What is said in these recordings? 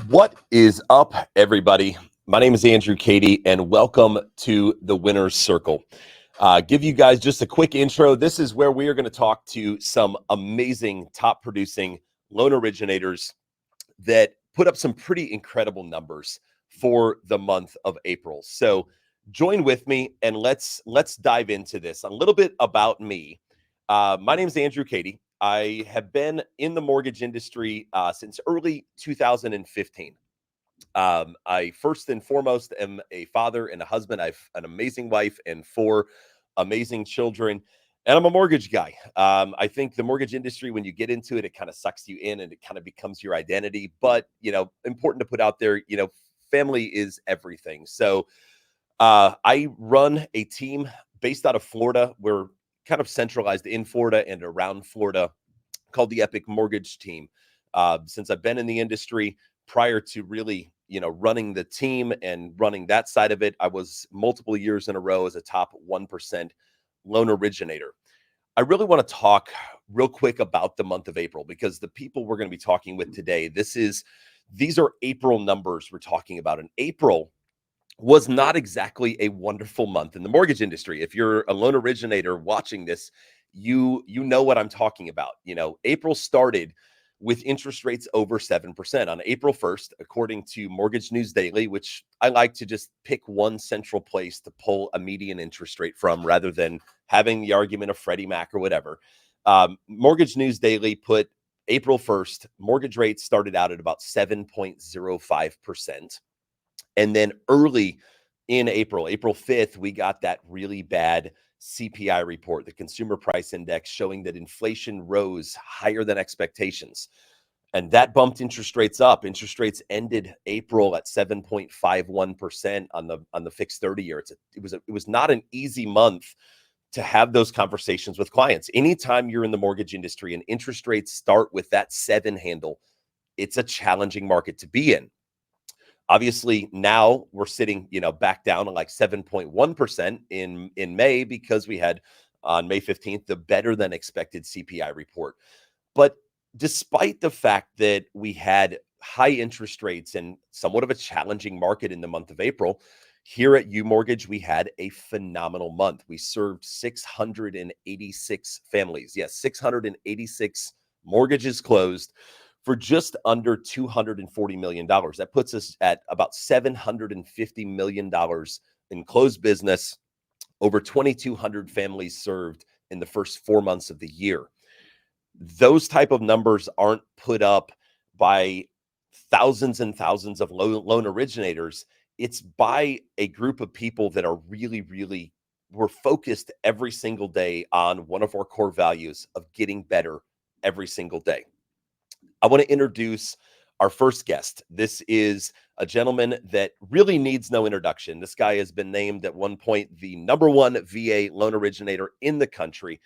What is up, everybody? My name is Andrew Cady, and welcome to the Winner's Circle. Give you guys just a quick intro. This is where we are going to talk to some amazing top producing loan originators that put up some pretty incredible numbers for the month of April. So join with me and let's dive into this. A little bit about me. My name is Andrew Cady. I have been in the mortgage industry since early 2015. I first and foremost am a father and a husband. I have an amazing wife and 4 amazing children, and I'm a mortgage guy. I think the mortgage industry, when you get into it, it kind of sucks you in and it kind of becomes your identity. But, important to put out there, family is everything. So I run a team based out of Florida. We're kind of centralized in Florida and around Florida, called the Epic Mortgage Team. Since I've been in the industry, prior to really, running the team and running that side of it, I was multiple years in a row as a top 1% loan originator. I really want to talk real quick about the month of April, because the people we're going to be talking with today, these are April numbers we're talking about. And April was not exactly a wonderful month in the mortgage industry. If you're a loan originator watching this, you know what I'm talking about. April started with interest rates over 7% on April 1st, according to Mortgage News Daily, which I like to just pick one central place to pull a median interest rate from rather than having the argument of Freddie Mac or whatever. Mortgage News Daily put April 1st, mortgage rates started out at about 7.05%. And then early in April 5th, we got that really bad CPI report, the Consumer Price Index, showing that inflation rose higher than expectations. And that bumped interest rates up. Interest rates ended April at 7.51% on the fixed 30-year. It was not an easy month to have those conversations with clients. Anytime you're in the mortgage industry and interest rates start with that 7 handle, it's a challenging market to be in. Obviously, now we're sitting, back down to like 7.1% in May, because we had on May 15th the better than expected CPI report. But despite the fact that we had high interest rates and somewhat of a challenging market in the month of April, here at UMortgage, we had a phenomenal month. We served 686 families. Yes, 686 mortgages closed for just under $240 million. That puts us at about $750 million in closed business, over 2,200 families served in the first 4 months of the year. Those type of numbers aren't put up by thousands and thousands of loan originators. It's by a group of people that are really, we're focused every single day on one of our core values of getting better every single day. I want to introduce our first guest. This is a gentleman that really needs no introduction. This guy has been named at one point the #1 VA loan originator in the country,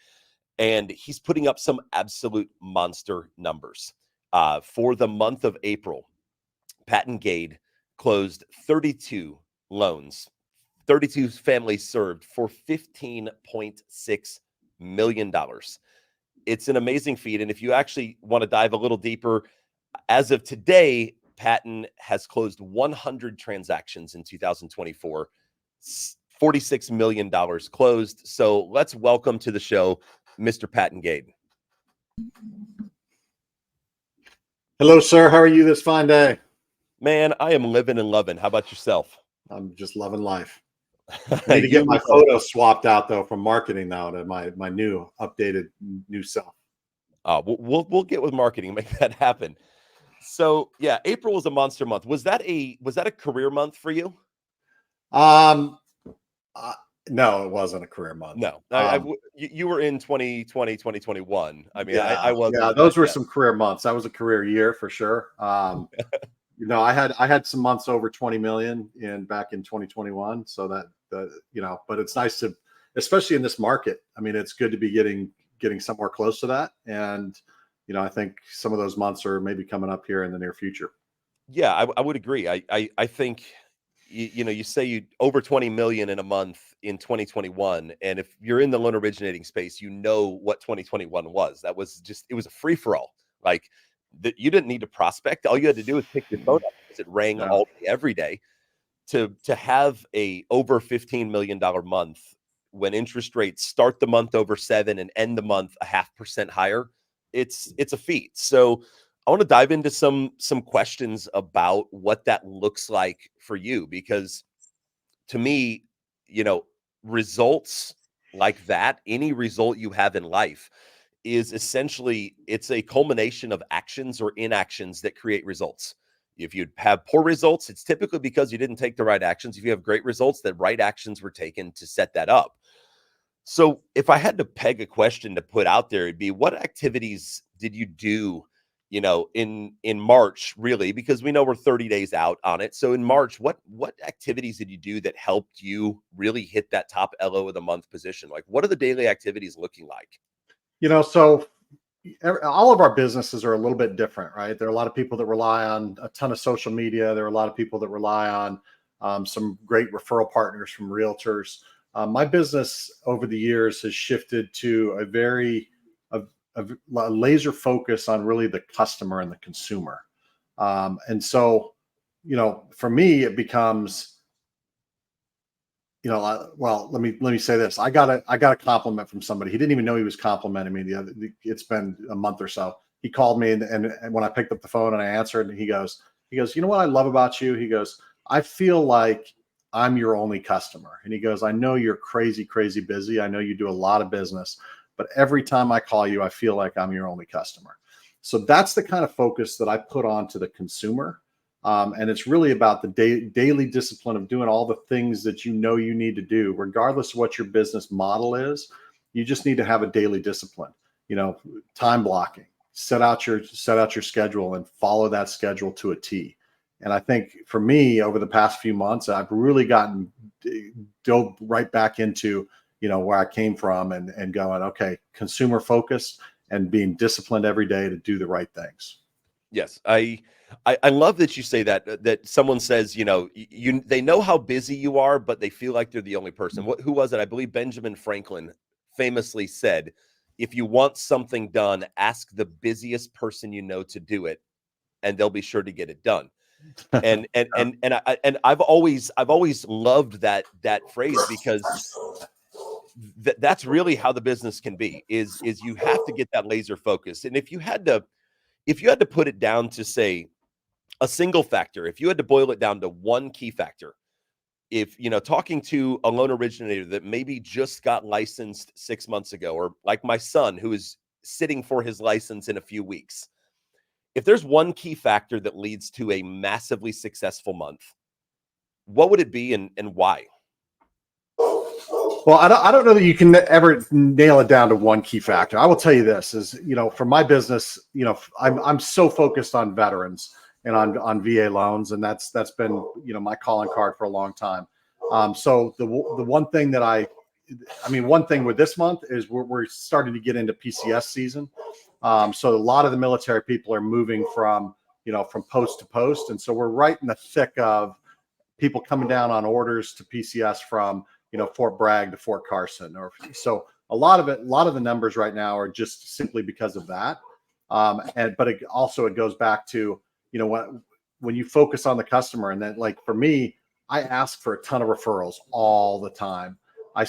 and he's putting up some absolute monster numbers. For the month of April, Patton Gade closed 32 loans, 32 families served for $15.6 million. It's an amazing feat. And if you actually want to dive a little deeper, as of today, Patton has closed 100 transactions in 2024, $46 million closed. So let's welcome to the show, Mr. Patton Gade. Hello, sir. How are you this fine day? Man, I am living and loving. How about yourself? I'm just loving life. I need to get my photo swapped out though from marketing now to my new updated new self. We'll get with marketing, make that happen. So yeah, April was a monster month. Was that a career month for you? No, it wasn't a career month. No, you were in 2020, 2021. I mean, yeah, I wasn't. Yeah, those were some career months. That was a career year for sure. I had some months over 20 million back in 2021. So that but it's nice to, especially in this market. I mean, it's good to be getting somewhere close to that. And, I think some of those months are maybe coming up here in the near future. Yeah, I would agree. I think, you say you over 20 million in a month in 2021. And if you're in the loan originating space, what 2021 was. That was it was a free for all. Like you didn't need to prospect. All you had to do was pick your phone up It rang Yeah. all day, every day. To have a over $15 million month when interest rates start the month over 7 and end the month a 0.5% higher, it's a feat. So I want to dive into some questions about what that looks like for you, because to me, you know, results like that, any result you have in life is essentially, it's a culmination of actions or inactions that create results. If you have poor results, it's typically because you didn't take the right actions. If you have great results, the right actions were taken to set that up. So if I had to peg a question to put out there, it'd be, what activities did you do, in March, really, because we know we're 30 days out on it. So in March, what activities did you do that helped you really hit that top LO of the month position? Like, what are the daily activities looking like? So all of our businesses are a little bit different, right? There are a lot of people that rely on a ton of social media. There are a lot of people that rely on some great referral partners from realtors. My business over the years has shifted to a laser focus on really the customer and the consumer. And so, for me, it becomes, well, let me say this. I got a compliment from somebody. He didn't even know he was complimenting me. It's been a month or so. He called me, and when I picked up the phone and I answered, and he goes, you know what I love about you? He goes, I feel like I'm your only customer. And he goes, I know you're crazy, crazy busy. I know you do a lot of business, but every time I call you, I feel like I'm your only customer. So that's the kind of focus that I put on to the consumer. And it's really about the daily discipline of doing all the things that you need to do, regardless of what your business model is. You just need to have a daily discipline, time blocking, set out your schedule and follow that schedule to a T. And I think for me, over the past few months, I've really dove right back into, where I came from and going, okay, consumer focused and being disciplined every day to do the right things. Yes, I love that you say that someone says, they know how busy you are, but they feel like they're the only person. Who was it? I believe Benjamin Franklin famously said, if you want something done, ask the busiest person you know to do it, and they'll be sure to get it done. And I've always loved that phrase, because that's really how the business can be, is you have to get that laser focus. And if you had to put it down to, say, a single factor, if you had to boil it down to one key factor, if talking to a loan originator that maybe just got licensed 6 months ago, or like my son who is sitting for his license in a few weeks, if there's one key factor that leads to a massively successful month, what would it be, and why? Well, I don't know that you can ever nail it down to one key factor. I will tell you this is, for my business, I'm so focused on veterans and on VA loans. And that's been, my calling card for a long time. So the one thing that one thing with this month is we're starting to get into PCS season. So a lot of the military people are moving from post to post. And so we're right in the thick of people coming down on orders to PCS from, Fort Bragg to Fort Carson. So a lot of the numbers right now are just simply because of that. But it goes back to, when you focus on the customer, and then, like, for me, I ask for a ton of referrals all the time. I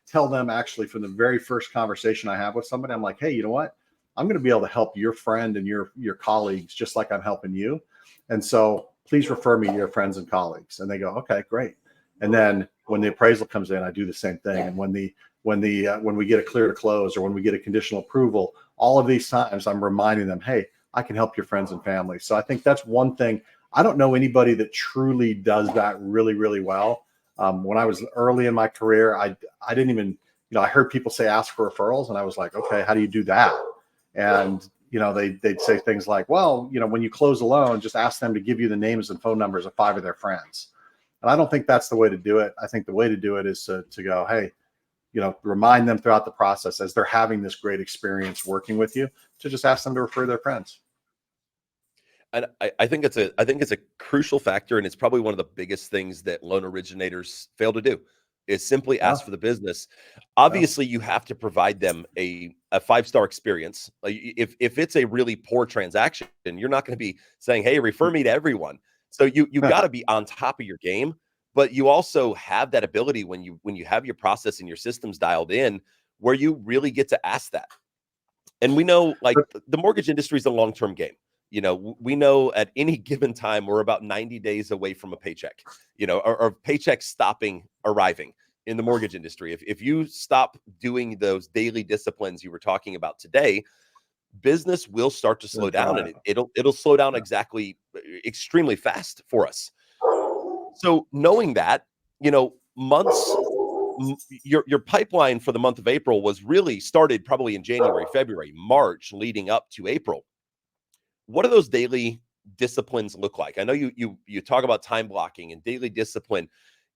tell them, actually, from the very first conversation I have with somebody, I'm like, hey, you know what? I'm going to be able to help your friend and your colleagues just like I'm helping you. And so please refer me to your friends and colleagues. And they go, okay, great. And then when the appraisal comes in, I do the same thing. And when we get a clear to close, or when we get a conditional approval, all of these times I'm reminding them, hey, I can help your friends and family. So I think that's one thing. I don't know anybody that truly does that really, really well. When I was early in my career, I didn't even, I heard people say ask for referrals, and I was like, okay, how do you do that? And they'd say things like, well, when you close a loan, just ask them to give you the names and phone numbers of 5 of their friends. And I don't think that's the way to do it. I think the way to do it is to go, hey, remind them throughout the process, as they're having this great experience working with you, to just ask them to refer their friends. And I think it's a crucial factor, and it's probably one of the biggest things that loan originators fail to do, is simply ask for the business. Obviously, you have to provide them a 5-star experience. Like, if it's a really poor transaction, you're not going to be saying, hey, refer me to everyone. So you got to be on top of your game, but you also have that ability when you have your process and your systems dialed in, where you really get to ask that. And we know, like, the mortgage industry is a long-term game. We know at any given time we're about 90 days away from a paycheck, or paycheck stopping arriving in the mortgage industry. If you stop doing those daily disciplines you were talking about today, business will start to slow down, and it'll slow down extremely fast for us. So knowing that, months, your pipeline for the month of April was really started probably in January, February, March, leading up to April. What do those daily disciplines look like? I know you talk about time blocking and daily discipline.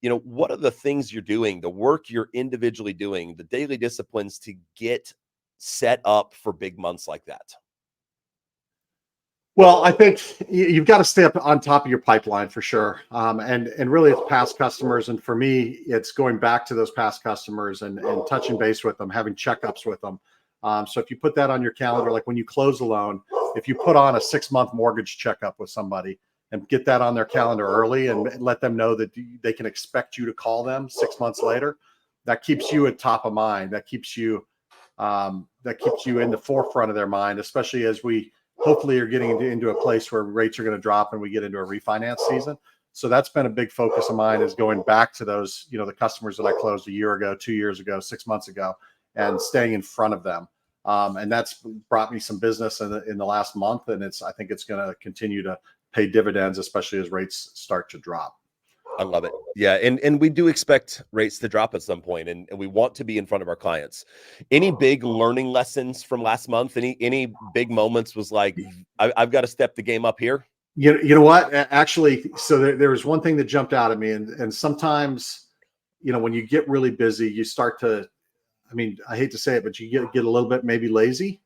What are the things you're doing, the work you're individually doing, the daily disciplines to get set up for big months like that? Well, I think you've got to stay up on top of your pipeline for sure. And really it's past customers. And for me, it's going back to those past customers and touching base with them, having checkups with them. So if you put that on your calendar, like when you close a loan, if you put on a 6-month mortgage checkup with somebody and get that on their calendar early and let them know that they can expect you to call them 6 months later, that keeps you at top of mind. That keeps you in the forefront of their mind, especially as we hopefully are getting into a place where rates are going to drop and we get into a refinance season. So that's been a big focus of mine, is going back to those, the customers that I closed a year ago, 2 years ago, 6 months ago, and staying in front of them. And that's brought me some business in the last month. And I think it's going to continue to pay dividends, especially as rates start to drop. I love it. Yeah. And we do expect rates to drop at some point, and we want to be in front of our clients. Any big learning lessons from last month? Any big moments was like, I've got to step the game up here? You know what? Actually, so there was one thing that jumped out at me. And sometimes, when you get really busy, you start to, I hate to say it, but you get a little bit maybe lazy.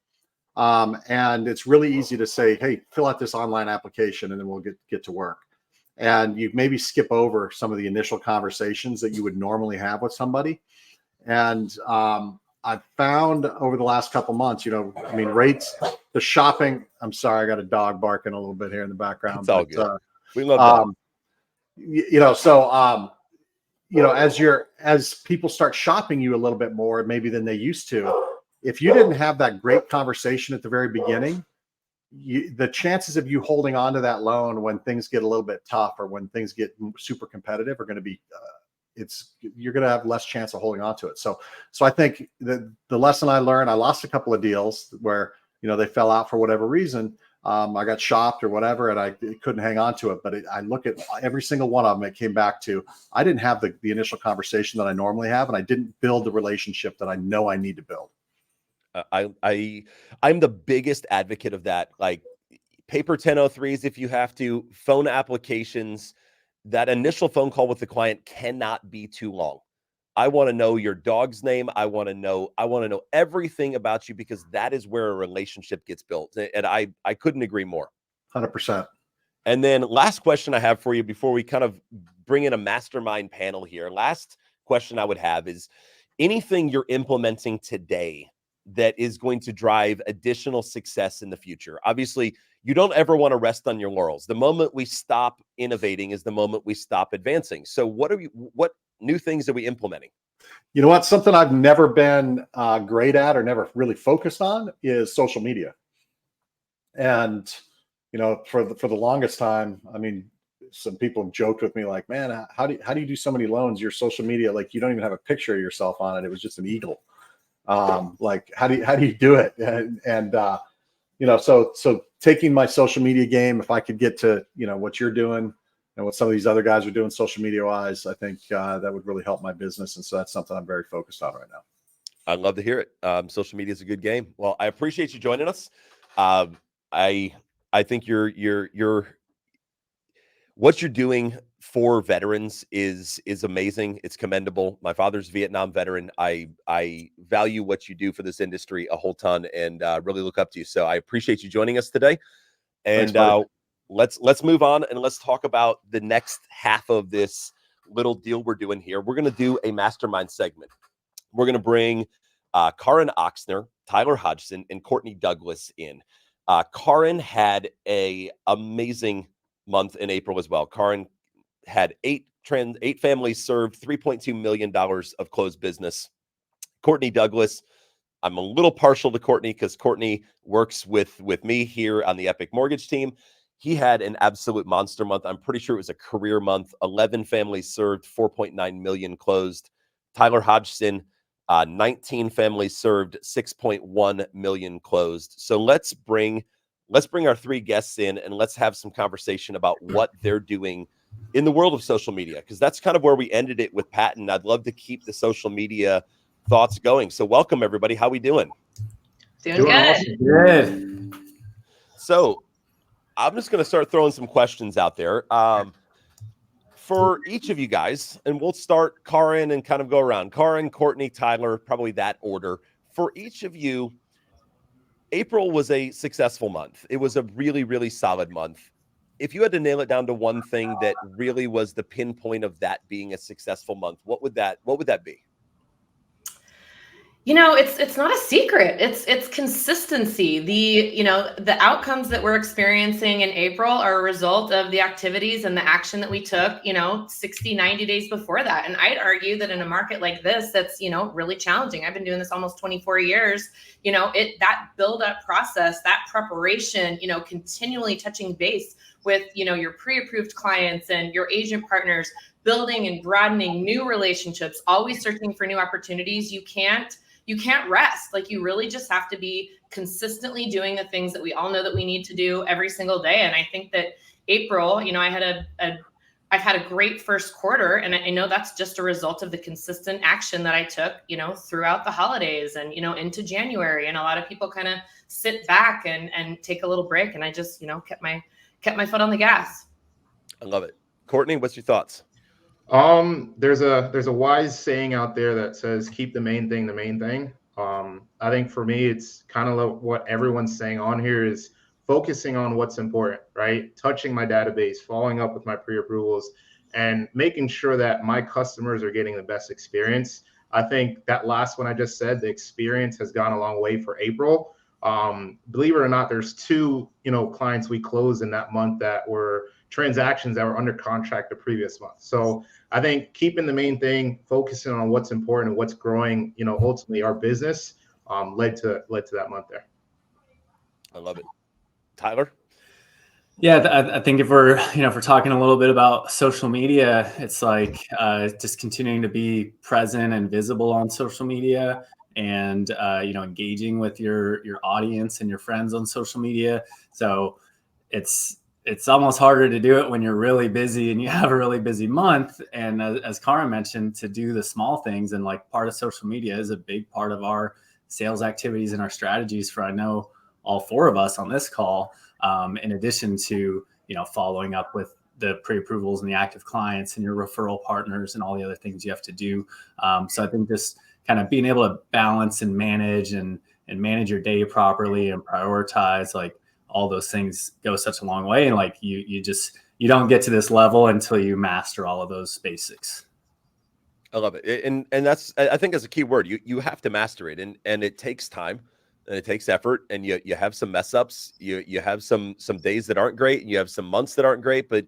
And it's really easy to say, hey, fill out this online application and then we'll get to work. And you maybe skip over some of the initial conversations that you would normally have with somebody. And I've found over the last couple months, rates, the shopping. I'm sorry, I got a dog barking a little bit here in the background. It's all good. We love dogs. As people start shopping you a little bit more, maybe than they used to, if you didn't have that great conversation at the very beginning, the chances of you holding on to that loan when things get a little bit tough or when things get super competitive are going to be, you're going to have less chance of holding on to it. So I think the lesson I learned, I lost a couple of deals where, they fell out for whatever reason. I got shopped or whatever, and I couldn't hang on to it. But I look at every single one of them, it came back to, I didn't have the initial conversation that I normally have, and I didn't build the relationship that I know I need to build. I'm the biggest advocate of that. Like, paper 1003s if you have to, phone applications. That initial phone call with the client cannot be too long. I want to know your dog's name. I want to know everything about you, because that is where a relationship gets built. And I couldn't agree more. 100%. And then last question I have for you before we kind of bring in a mastermind panel here. Last question I would have is, anything you're implementing today that is going to drive additional success in the future? Obviously, you don't ever want to rest on your laurels. The moment we stop innovating is the moment we stop advancing. So what new things are we implementing? You know what? Something I've never been great at or never really focused on is social media. And, for the longest time, some people have joked with me like, man, how do you do so many loans? Your social media, like, you don't even have a picture of yourself on it. It was just an eagle. Like, how do you do it? So taking my social media game, if I could get to, what you're doing and what some of these other guys are doing social media wise, I think that would really help my business. And so that's something I'm very focused on right now. I'd love to hear it. Social media is a good game. Well, I appreciate you joining us. I think what you're doing for veterans is amazing. It's commendable. My father's a Vietnam veteran. I value what you do for this industry a whole ton, and really look up to you. So I appreciate you joining us today. And let's move on, and let's talk about the next half of this little deal we're doing here. We're going to do a mastermind segment. We're going to bring Kahren Oxner, Tyler Hodgson, and Courtney Douglas in. Kahren had a amazing month in April as well. Kahren had eight families served, $3.2 million of closed business. Courtney Douglas, I'm a little partial to Courtney because Courtney works with me here on the Epic Mortgage team. He had an absolute monster month. I'm pretty sure it was a career month. 11 families served, 4.9 million closed. Tyler Hodgson, 19 families served, 6.1 million closed. So let's bring our three guests in and let's have some conversation about what they're doing in the world of social media, because that's kind of where we ended it with Patton. I'd love to keep the social media thoughts going. So welcome, everybody. How we doing? Doing good. Awesome. Good. So I'm just going to start throwing some questions out there for each of you guys, and we'll start Kahren and kind of go around. Kahren, Courtney, Tyler, probably that order. For each of you, April was a successful month. It was a really, really solid month. If you had to nail it down to one thing that really was the pinpoint of that being a successful month, what would that be? You know, it's not a secret. It's consistency. The outcomes that we're experiencing in April are a result of the activities and the action that we took, 60, 90 days before that. And I'd argue that in a market like this, that's, really challenging. I've been doing this almost 24 years, that build up process, that preparation, continually touching base with, your pre-approved clients and your agent partners, building and broadening new relationships, always searching for new opportunities. You can't rest. Like, you really just have to be consistently doing the things that we all know that we need to do every single day. And I think that April, I've had a great first quarter, and I know that's just a result of the consistent action that I took, throughout the holidays and, into January. And a lot of people kind of sit back and take a little break. And I just, kept my foot on the gas. I love it. Courtney, what's your thoughts? There's a wise saying out there that says, keep the main thing the main thing. I think for me, it's kind of like what everyone's saying on here is focusing on what's important, right? Touching my database, following up with my pre-approvals, and making sure that my customers are getting the best experience. I think that last one I just said, the experience has gone a long way for April. Believe it or not, there's two, clients we closed in that month that were transactions that were under contract the previous month. So I think keeping the main thing, focusing on what's important and what's growing, ultimately our business, led to that month there. I love it. Tyler? Yeah, I think if we're talking a little bit about social media, it's like just continuing to be present and visible on social media, and engaging with your audience and your friends on social media. So it's almost harder to do it when you're really busy and you have a really busy month. And as Kahren mentioned, to do the small things, and like part of social media is a big part of our sales activities and our strategies for, I know, all four of us on this call, in addition to, following up with the pre-approvals and the active clients and your referral partners and all the other things you have to do. So I think just kind of being able to balance and manage your day properly and prioritize, like, all those things go such a long way. And like you don't get to this level until you master all of those basics. I love it. And that's, I think that's a key word. You have to master it, and it takes time and it takes effort, and you have some mess ups. You have some days that aren't great, and you have some months that aren't great, but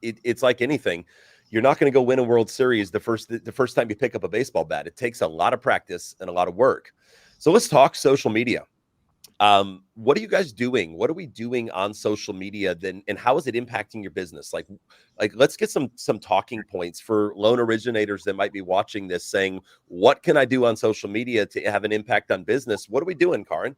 it's like anything. You're not going to go win a World Series the first time you pick up a baseball bat. It takes a lot of practice and a lot of work. So let's talk social media. What are you guys doing? What are we doing on social media then, and how is it impacting your business? Like let's get some talking points for loan originators that might be watching this, saying, what can I do on social media to have an impact on business? What are we doing, Kahren?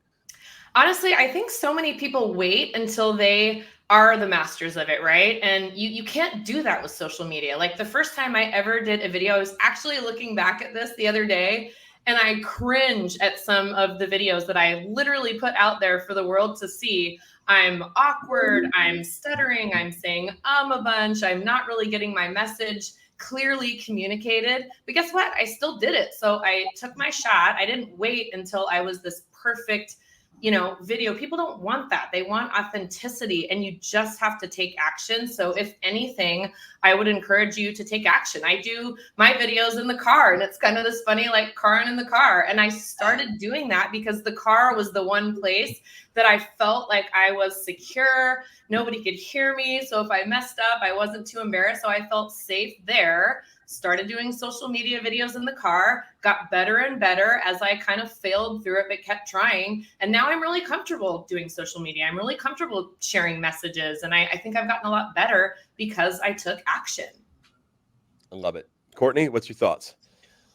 Honestly, I think so many people wait until they are the masters of it, right? And you can't do that with social media. Like, the first time I ever did a video, I was actually looking back at this the other day, and I cringe at some of the videos that I literally put out there for the world to see. I'm awkward, I'm stuttering, I'm saying a bunch, I'm not really getting my message clearly communicated. But guess what? I still did it. So I took my shot. I didn't wait until I was this perfect video. People don't want that. They want authenticity, and you just have to take action. So if anything, I would encourage you to take action. I do my videos in the car, and it's kind of this funny, like Kahren in the car. And I started doing that because the car was the one place that I felt like I was secure. Nobody could hear me. So if I messed up, I wasn't too embarrassed. So I felt safe there. Started doing social media videos in the car, got better and better as I kind of failed through it, but kept trying. And now I'm really comfortable doing social media. I'm really comfortable sharing messages. And I think I've gotten a lot better because I took action. I love it. Courtney, what's your thoughts?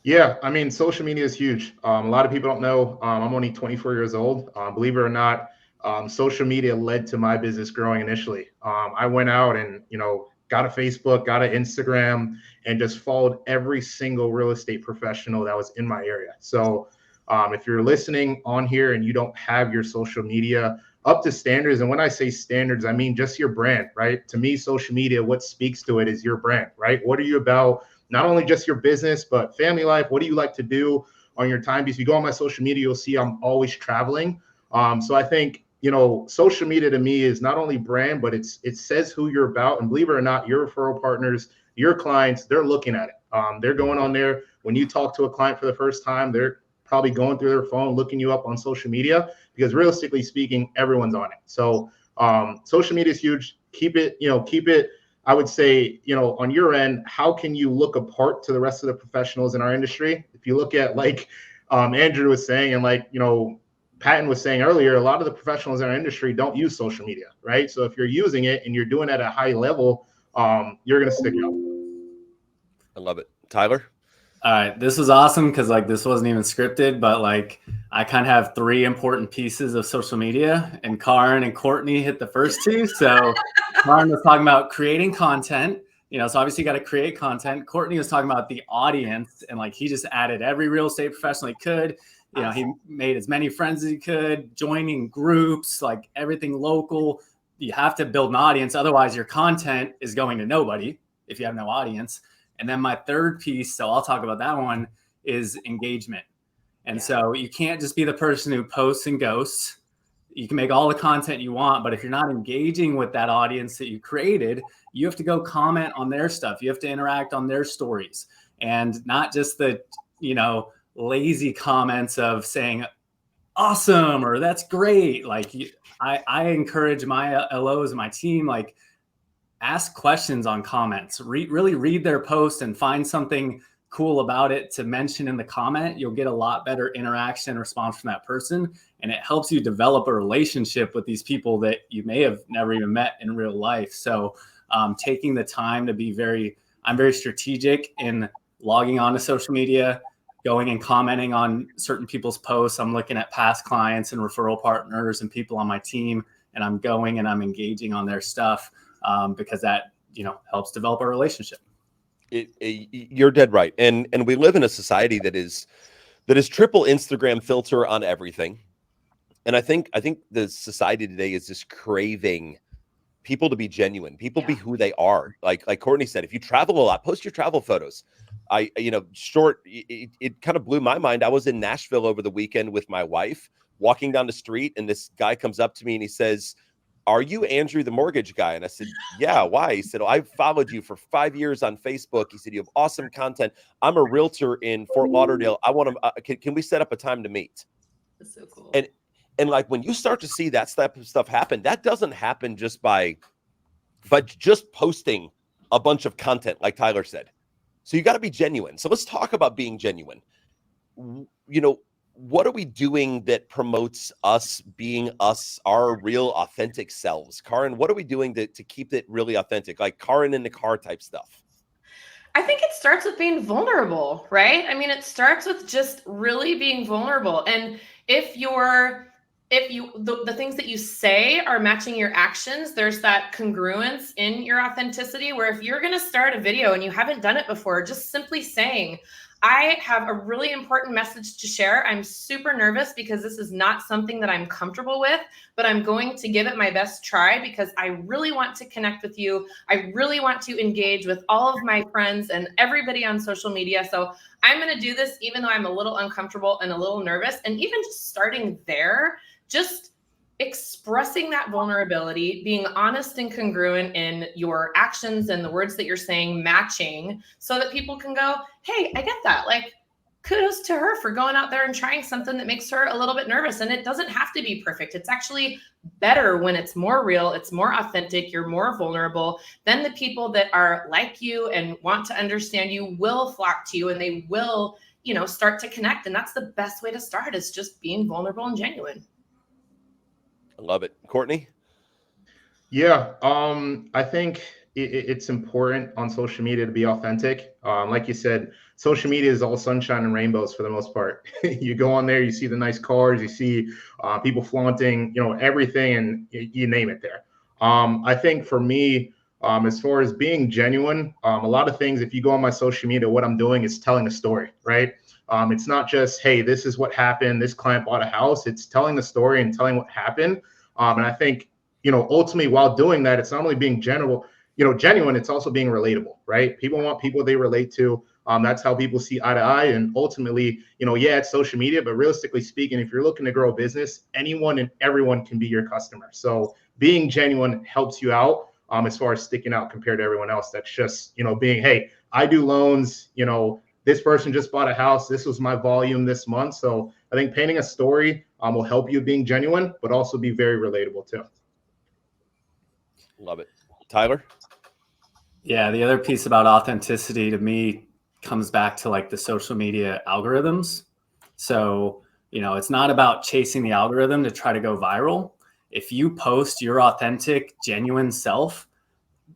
Yeah, I mean, social media is huge. A lot of people don't know. I'm only 24 years old. Believe it or not, social media led to my business growing initially. I went out and, got a Facebook, got an Instagram, and just followed every single real estate professional that was in my area. So if you're listening on here and you don't have your social media up to standards, and when I say standards, I mean just your brand, right? To me, social media, what speaks to it is your brand, right? What are you about? Not only just your business, but family life. What do you like to do on your time? Because if you go on my social media, you'll see I'm always traveling. So I think, social media to me is not only brand, but it says who you're about. And believe it or not, your referral partners, your clients, they're looking at it. They're going on there. When you talk to a client for the first time, they're probably going through their phone, looking you up on social media, because realistically speaking, everyone's on it. So social media is huge. Keep it, I would say, on your end, how can you look apart to the rest of the professionals in our industry? If you look at like Andrew was saying, and Patton was saying earlier, a lot of the professionals in our industry don't use social media, right? So if you're using it and you're doing it at a high level, you're going to stick out. I love it. Tyler? All right, this was awesome because this wasn't even scripted, but I kind of have 3 important pieces of social media, and Kahren and Courtney hit the first 2. So Kahren was talking about creating content, so obviously you got to create content. Courtney was talking about the audience, and he just added every real estate professional he could. He made as many friends as he could, joining groups, everything local. You have to build an audience. Otherwise, your content is going to nobody if you have no audience. And then my third piece, so I'll talk about that one, is engagement. And so you can't just be the person who posts and ghosts. You can make all the content you want, but if you're not engaging with that audience that you created, you have to go comment on their stuff. You have to interact on their stories, and not just the, lazy comments of saying awesome or that's great. I encourage my LOs and my team, ask questions on comments, really read their post and find something cool about it to mention in the comment. You'll get a lot better interaction and response from that person. And it helps you develop a relationship with these people that you may have never even met in real life. So taking the time to I'm very strategic in logging onto social media, going and commenting on certain people's posts. I'm looking at past clients and referral partners and people on my team, and I'm going and I'm engaging on their stuff because that, helps develop a relationship. You're dead right. And we live in a society that is triple Instagram filter on everything. And I think the society today is just craving people to be genuine, people be who they are. Like Courtney said, if you travel a lot, post your travel photos. It kind of blew my mind. I was in Nashville over the weekend with my wife, walking down the street, and this guy comes up to me and he says, "Are you Andrew, the mortgage guy?" And I said, "Yeah, why?" He said, "I've followed you for 5 years on Facebook." He said, "You have awesome content. I'm a realtor in Fort Lauderdale. I want to, can we set up a time to meet?" That's so cool. And when you start to see that type of stuff happen, that doesn't happen just by just posting a bunch of content, like Tyler said. So you got to be genuine. So let's talk about being genuine. What are we doing that promotes us being us, our real authentic selves? Kahren, what are we doing to keep it really authentic? Like Kahren in the car type stuff. I think it starts with being vulnerable, right? I mean, it starts with just really being vulnerable. And if the things that you say are matching your actions, there's that congruence in your authenticity, where if you're going to start a video and you haven't done it before, just simply saying, I have a really important message to share. I'm super nervous because this is not something that I'm comfortable with, but I'm going to give it my best try because I really want to connect with you. I really want to engage with all of my friends and everybody on social media. So I'm going to do this even though I'm a little uncomfortable and a little nervous. And even just starting there just expressing that vulnerability, being honest and congruent in your actions and the words that you're saying, matching, so that people can go, hey, I get that. Like, kudos to her for going out there and trying something that makes her a little bit nervous. And it doesn't have to be perfect. It's actually better when it's more real, it's more authentic, you're more vulnerable. Then the people that are like you and want to understand you will flock to you, and they will, you know, start to connect. And that's the best way to start, is just being vulnerable and genuine. I love it. Courtney? Yeah, I think it's important on social media to be authentic. Like you said, social media is all sunshine and rainbows for the most part. You go on there, you see the nice cars, you see people flaunting, you know, everything, and you name it there. I think for me, as far as being genuine, a lot of things, if you go on my social media, what I'm doing is telling a story, right? It's not just, hey, this is what happened, this client bought a house. It's telling the story and telling what happened. And I think, you know, ultimately, while doing that, it's not only being genuine, it's also being relatable, right? People want people they relate to. That's how people see eye to eye. And ultimately, you know, yeah, it's social media, but realistically speaking, if you're looking to grow a business, anyone and everyone can be your customer. So being genuine helps you out as far as sticking out compared to everyone else. That's just, you know, being, hey, I do loans, you know, this person just bought a house. This was my volume this month. So I think painting a story will help you being genuine, but also be very relatable too. Love it. Tyler? Yeah, the other piece about authenticity to me comes back to like the social media algorithms. So, you know, it's not about chasing the algorithm to try to go viral. If you post your authentic, genuine self,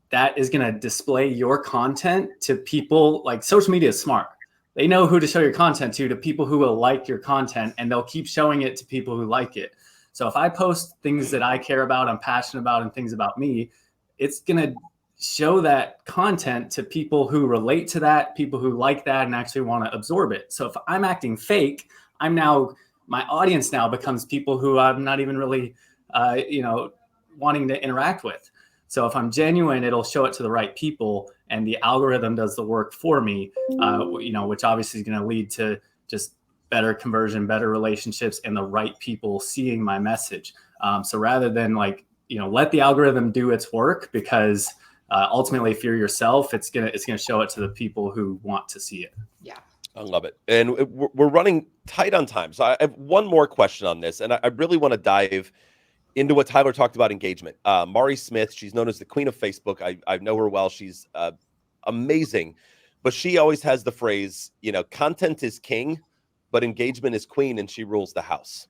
that is going to display your content to people. Like, social media is smart. They know who to show your content to people who will like your content, and they'll keep showing it to people who like it. So if I post things that I care about, I'm passionate about, and things about me, it's going to show that content to people who relate to that, people who like that and actually want to absorb it. So if I'm acting fake, my audience now becomes people who I'm not even really, wanting to interact with. So if I'm genuine, it'll show it to the right people, and the algorithm does the work for me, which obviously is going to lead to just better conversion, better relationships, and the right people seeing my message. So rather than let the algorithm do its work, because ultimately, if you're yourself, it's gonna show it to the people who want to see it. Yeah. I love it. And we're running tight on time. So I have one more question on this, and I really want to dive into what Tyler talked about, engagement. Mari Smith, she's known as the queen of Facebook. I know her well. She's amazing, but she always has the phrase, content is king, but engagement is queen, and she rules the house.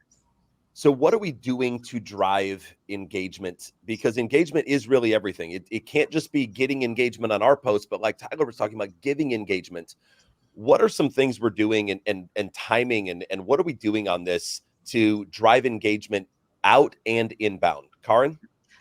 So what are we doing to drive engagement? Because engagement is really everything. It can't just be getting engagement on our post, but like Tyler was talking about, giving engagement. What are some things we're doing and timing, and what are we doing on this to drive engagement out and inbound? Kahren?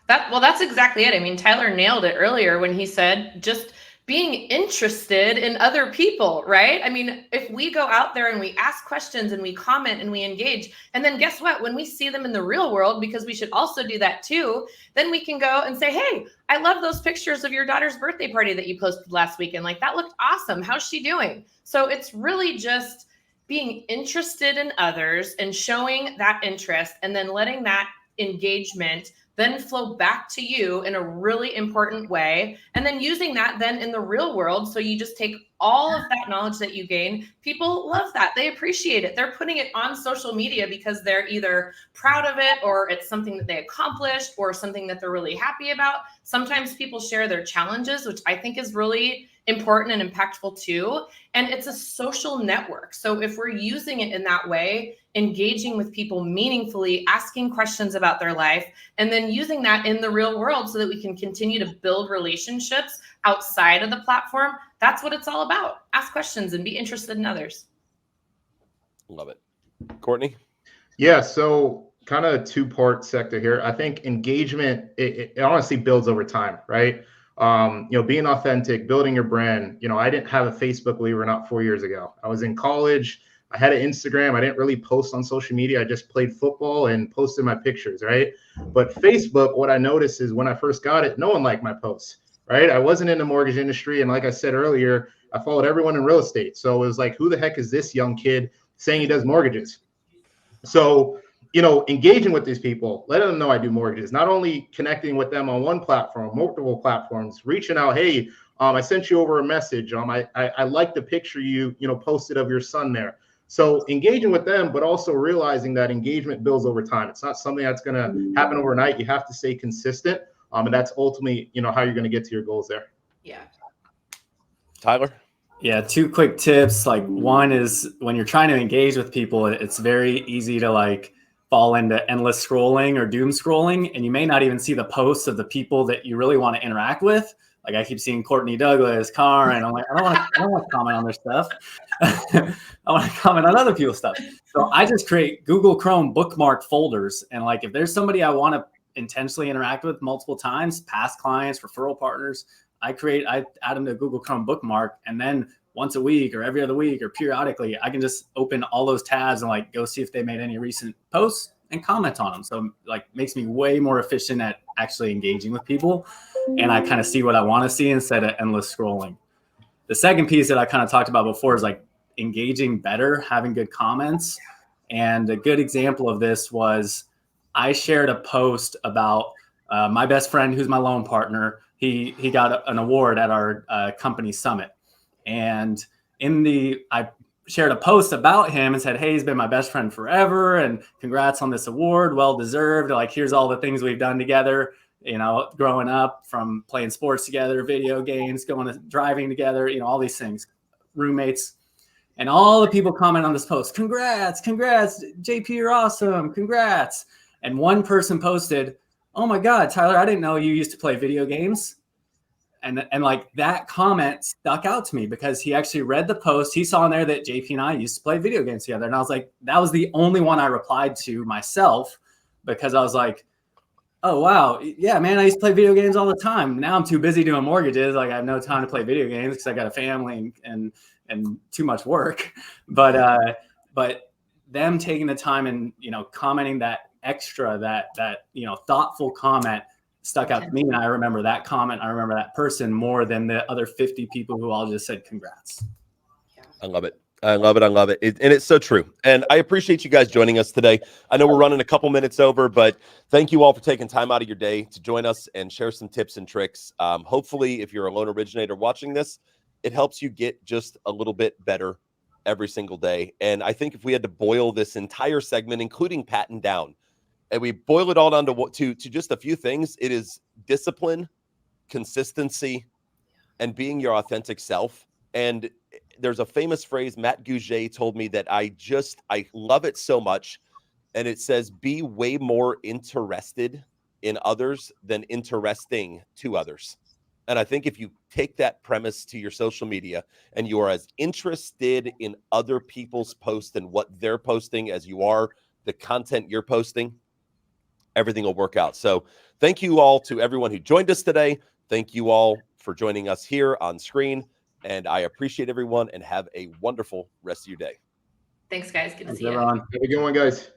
That's exactly it. I mean, Tyler nailed it earlier when he said just being interested in other people, right? I mean, if we go out there and we ask questions and we comment and we engage, and then guess what? When we see them in the real world, because we should also do that too, then we can go and say, hey, I love those pictures of your daughter's birthday party that you posted last weekend. Like, that looked awesome. How's she doing? So it's really just being interested in others and showing that interest, and then letting that engagement then flow back to you in a really important way. And then using that then in the real world. So you just take all of that knowledge that you gain. People love that. They appreciate it. They're putting it on social media because they're either proud of it, or it's something that they accomplished, or something that they're really happy about. Sometimes people share their challenges, which I think is really important and impactful too. And it's a social network. So if we're using it in that way, engaging with people meaningfully, asking questions about their life, and then using that in the real world so that we can continue to build relationships outside of the platform, that's what it's all about. Ask questions and be interested in others. Love it. Courtney? Yeah, so kind of two-part sector here. I think engagement, it honestly builds over time, right? Being authentic, building your brand. I didn't have a Facebook, believe it or not, 4 years ago. I was in college. I had an Instagram. I didn't really post on social media. I just played football and posted my pictures, right? But Facebook, what I noticed is when I first got it, no one liked my posts, right? I wasn't in the mortgage industry. And like I said earlier, I followed everyone in real estate. So it was like, who the heck is this young kid saying he does mortgages? So engaging with these people, letting them know I do mortgages, not only connecting with them on one platform, multiple platforms, reaching out, hey, I sent you over a message. I like the picture you posted of your son there. So engaging with them, but also realizing that engagement builds over time. It's not something that's going to happen overnight. You have to stay consistent. And that's ultimately, how you're going to get to your goals there. Yeah. Tyler? Yeah, 2 quick tips. Like, one is when you're trying to engage with people, it's very easy to like fall into endless scrolling or doom scrolling, and you may not even see the posts of the people that you really want to interact with. Like, I keep seeing Courtney Douglas, Kahren. I'm like, I don't want to comment on their stuff. I want to comment on other people's stuff. So I just create Google Chrome bookmark folders, and like if there's somebody I want to intentionally interact with multiple times, past clients, referral partners, I add them to Google Chrome bookmark, and then once a week or every other week or periodically, I can just open all those tabs and like go see if they made any recent posts and comment on them. So like makes me way more efficient at actually engaging with people, and I kind of see what I want to see instead of endless scrolling. The second piece that I kind of talked about before is like engaging better, having good comments. And a good example of this was I shared a post about my best friend, who's my loan partner. He got an award at our company summit. And I shared a post about him and said, hey, he's been my best friend forever. And congrats on this award. Well deserved. Like, here's all the things we've done together, growing up, from playing sports together, video games, driving together, all these things, roommates. And all the people comment on this post, congrats, JP, you're awesome, congrats. And one person posted, oh my God, Tyler, I didn't know you used to play video games. And like that comment stuck out to me because he actually read the post. He saw in there that JP and I used to play video games together. And I was like, that was the only one I replied to myself, because I was like, oh, wow. Yeah, man, I used to play video games all the time. Now I'm too busy doing mortgages. Like, I have no time to play video games because I got a family and too much work. But them taking the time and, commenting that extra, that thoughtful comment stuck out to me. And I remember that comment. I remember that person more than the other 50 people who all just said congrats. I love it. I love it. And it's so true. And I appreciate you guys joining us today. I know we're running a couple minutes over, but thank you all for taking time out of your day to join us and share some tips and tricks. Hopefully, if you're a loan originator watching this, it helps you get just a little bit better every single day. And I think if we had to boil this entire segment, including Patton, down, and we boil it all down to just a few things, it is discipline, consistency, and being your authentic self. And there's a famous phrase Matt Gouget told me that I love it so much. And it says, be way more interested in others than interesting to others. And I think if you take that premise to your social media and you are as interested in other people's posts and what they're posting as you are the content you're posting, everything will work out. So thank you all to everyone who joined us today. Thank you all for joining us here on screen. And I appreciate everyone, and have a wonderful rest of your day. Thanks, guys. Good to see you. Have a good one, guys.